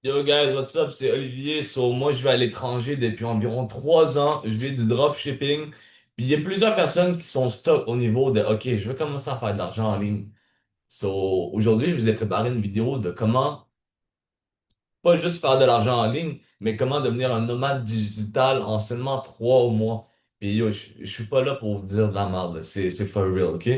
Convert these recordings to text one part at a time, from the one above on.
Yo guys, what's up? C'est Olivier. Moi, je vais à l'étranger depuis environ 3 ans. Je vis du dropshipping. Puis il y a plusieurs personnes qui sont stuck au niveau de OK, je veux commencer à faire de l'argent en ligne. Aujourd'hui, je vous ai préparé une vidéo de comment pas juste faire de l'argent en ligne, mais comment devenir un nomade digital en seulement 3 mois. Puis yo, je suis pas là pour vous dire de la merde, là. C'est for real, OK?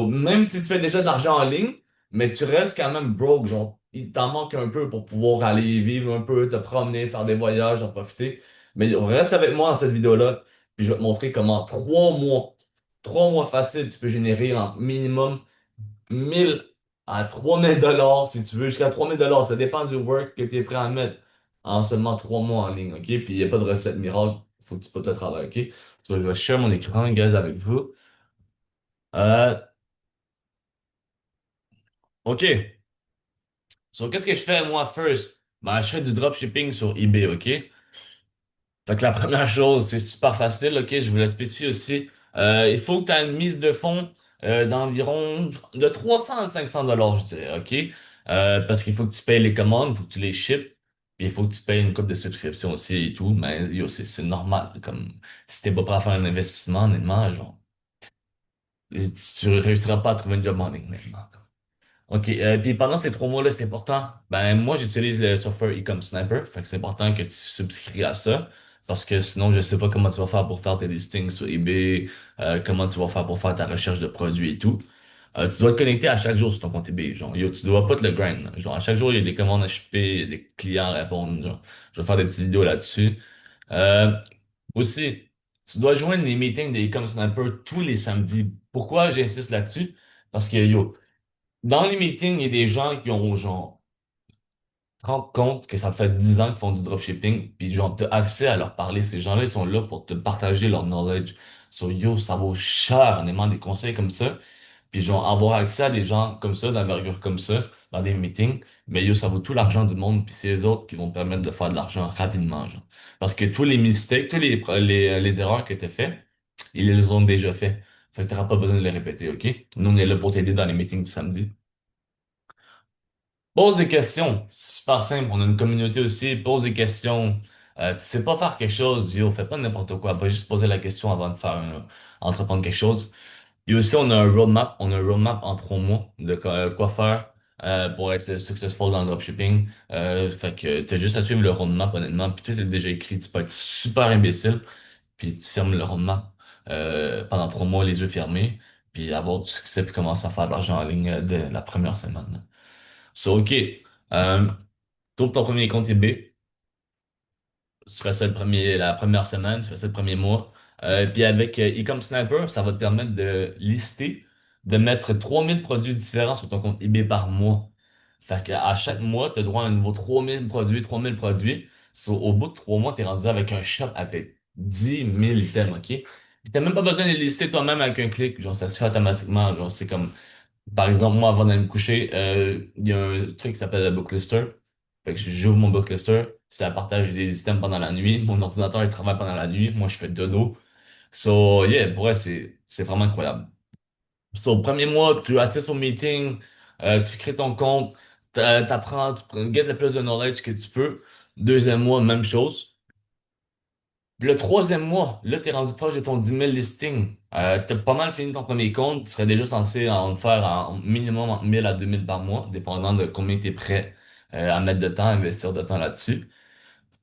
Même si tu fais déjà de l'argent en ligne, mais tu restes quand même broke, genre, il t'en manque un peu pour pouvoir aller vivre un peu, te promener, faire des voyages, en profiter. Mais yo, reste avec moi dans cette vidéo-là, puis je vais te montrer comment 3 mois faciles, tu peux générer en minimum 1000 à 3000 dollars si tu veux, jusqu'à 3000 dollars. Ça dépend du work que tu es prêt à mettre en seulement 3 mois en ligne, OK? Puis il n'y a pas de recette miracle. Il faut que tu poses le travail, OK? Je vais share mon écran, guys, avec vous. Euh, OK. Qu'est-ce que je fais, moi, first? Ben, je fais du dropshipping sur eBay, OK? Fait que la première chose, c'est super facile, ok, je vous la spécifie aussi. Il faut que tu aies une mise de fonds d'environ de 300 à 500 dollars, je dirais, ok? Parce qu'il faut que tu payes les commandes, il faut que tu les ships, puis il faut que tu payes une coupe de subscription aussi et tout, mais yo, c'est normal, comme si t'es pas prêt à faire un investissement, honnêtement, genre, tu réussiras pas à trouver une job en ligne, honnêtement. OK. Puis pendant ces 3 mois-là, c'est important. Ben, moi, j'utilise le software Ecom Sniper. Fait que c'est important que tu subscris à ça. Parce que sinon, je sais pas comment tu vas faire pour faire tes listings sur eBay, comment tu vas faire pour faire ta recherche de produits et tout. Tu dois te connecter à chaque jour sur ton compte eBay. Genre, yo, tu dois pas te le grind, là. Genre, à chaque jour, il y a des commandes à shipper, il y a des clients à répondre. Genre, je vais faire des petites vidéos là-dessus. Euh, Aussi, tu dois joindre les meetings de Ecom Sniper tous les samedis. Pourquoi j'insiste là-dessus? Parce que, yo, dans les meetings, il y a des gens qui ont genre 30 compte que ça fait 10 ans qu'ils font du dropshipping, puis genre t'as accès à leur parler. Ces gens-là, ils sont là pour te partager leur knowledge. Yo, ça vaut cher, honnêtement, des conseils comme ça. Puis genre avoir accès à des gens comme ça, d'envergure comme ça, dans des meetings, mais yo, ça vaut tout l'argent du monde, puis c'est eux autres qui vont te permettre de faire de l'argent rapidement, genre. Parce que tous les mistakes, les erreurs que t'as fait, ils les ont déjà fait. Fait que t'auras pas besoin de les répéter, OK? Nous, on est là pour t'aider dans les meetings du samedi. Pose des questions. C'est super simple. On a une communauté aussi. Pose des questions. Tu sais pas faire quelque chose, yo, fais pas n'importe quoi. Va juste poser la question avant de entreprendre quelque chose. Puis aussi, on a un roadmap. On a un roadmap en 3 mois de quoi faire pour être successful dans le dropshipping. Fait que t'as juste à suivre le roadmap, honnêtement. Puis tu sais, déjà écrit. Tu peux être super imbécile. Puis tu fermes le roadmap pendant 3 mois, les yeux fermés. Puis avoir du succès, puis commencer à faire de l'argent en ligne dès la première semaine. OK. Euh, Trouve ton premier compte eBay. Tu fais ça la première semaine, tu fais ça le premier mois. Puis avec Ecom Sniper, ça va te permettre de lister, de mettre 3000 produits différents sur ton compte eBay par mois. Fait qu'à chaque mois, tu as droit à un nouveau 3000 produits, 3000 produits. Au bout de 3 mois, tu es rendu avec un shop avec 10 000 items, OK? Puis t'as même pas besoin de les lister toi-même avec un clic. Genre, ça se fait automatiquement. Genre, c'est comme par exemple, moi, avant d'aller me coucher, il y a un truc qui s'appelle le Booklister. Fait que j'ouvre mon Booklister, ça partage des items pendant la nuit. Mon ordinateur, il travaille pendant la nuit. Moi, je fais dodo. Yeah, pour vrai, c'est vraiment incroyable. Premier mois, tu assistes au meeting, tu crées ton compte, t'apprends, get le plus de knowledge que tu peux. Deuxième mois, même chose. Le troisième mois, là, t'es rendu proche de ton 10 000 listing. T'as pas mal fini ton premier compte. Tu serais déjà censé en faire en minimum entre 1000 à 2000 par mois, dépendant de combien t'es prêt à mettre de temps, à investir de temps là-dessus.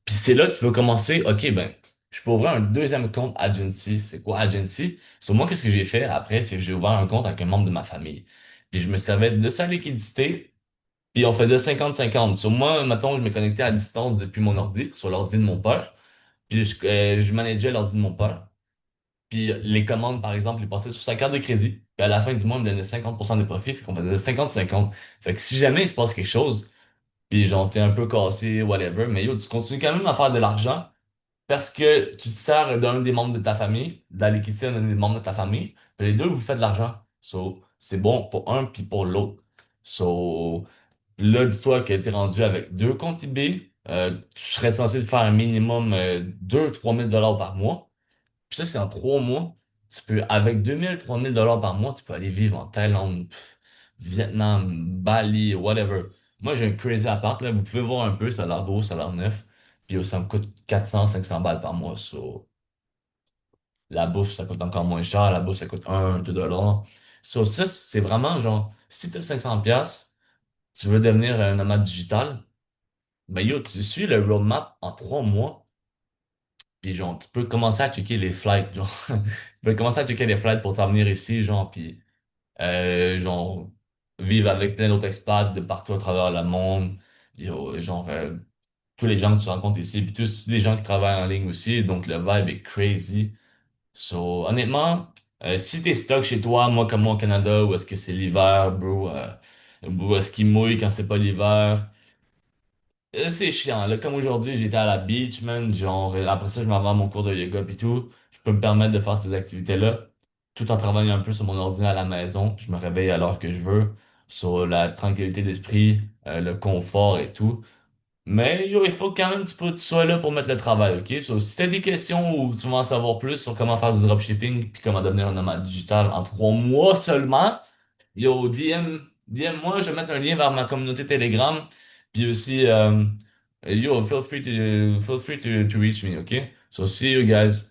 Puis c'est là que tu peux commencer. OK, ben, je peux ouvrir un deuxième compte agency. C'est quoi agency? Moi, qu'est-ce que j'ai fait après? C'est que j'ai ouvert un compte avec un membre de ma famille. Puis je me servais de sa liquidité, puis on faisait 50-50. Moi, mettons, je me connectais à distance depuis mon ordi, sur l'ordi de mon père. Puis je manageais l'ordi de mon père. Puis les commandes, par exemple, ils passaient sur sa carte de crédit. Puis à la fin du mois, ils me donnait 50% de profit. Fait qu'on faisait 50-50. Fait que si jamais il se passe quelque chose, puis genre t'es un peu cassé, whatever, mais yo, tu continues quand même à faire de l'argent parce que tu te sers d'un des membres de ta famille, de la liquidité d'un des membres de ta famille. Puis les deux, vous faites de l'argent. C'est bon pour un puis pour l'autre. Là, dis-toi que t'es rendu avec deux comptes eBay. Tu serais censé te faire un minimum 2 000 à 3 000 dollars par mois. Puis ça, c'est en 3 mois. Avec 2 000 3 000 dollars par mois, tu peux aller vivre en Thaïlande, Vietnam, Bali, whatever. Moi, j'ai un crazy appart, là. Vous pouvez voir un peu, ça a l'air beau, ça a l'air neuf. Puis ça me coûte 400 500 balles par mois. So, la bouffe, ça coûte encore moins cher. La bouffe, ça coûte 1 2 dollars. So, ça, c'est vraiment genre, si t'as 500$, tu veux devenir un nomade digital, ben yo, tu suis le roadmap en 3 mois. Puis genre, tu peux commencer à checker les flights, genre. Tu peux commencer à checker les flights pour t'en venir ici, genre, puis genre, vivre avec plein d'autres expats de partout à travers le monde. Yo, genre, tous les gens que tu rencontres ici, puis tous les gens qui travaillent en ligne aussi, donc le vibe est crazy. So, honnêtement, si t'es stock chez toi, moi comme moi au Canada, où est-ce que c'est l'hiver, bro, où est-ce qu'il mouille quand c'est pas l'hiver, c'est chiant, là. Comme aujourd'hui, j'étais à la beach, man. Genre, après ça, je m'en vais à mon cours de yoga pis tout. Je peux me permettre de faire ces activités-là, tout en travaillant un peu sur mon ordinateur à la maison. Je me réveille à l'heure que je veux, sur la tranquillité d'esprit, le confort et tout. Mais yo, il faut quand même que tu sois là pour mettre le travail, ok? So, si t'as des questions ou tu veux en savoir plus sur comment faire du dropshipping puis comment devenir un nomade digital en 3 mois seulement, yo, DM moi, je vais mettre un lien vers ma communauté Telegram. Puis aussi, yo, feel free to reach me, okay? So see you guys.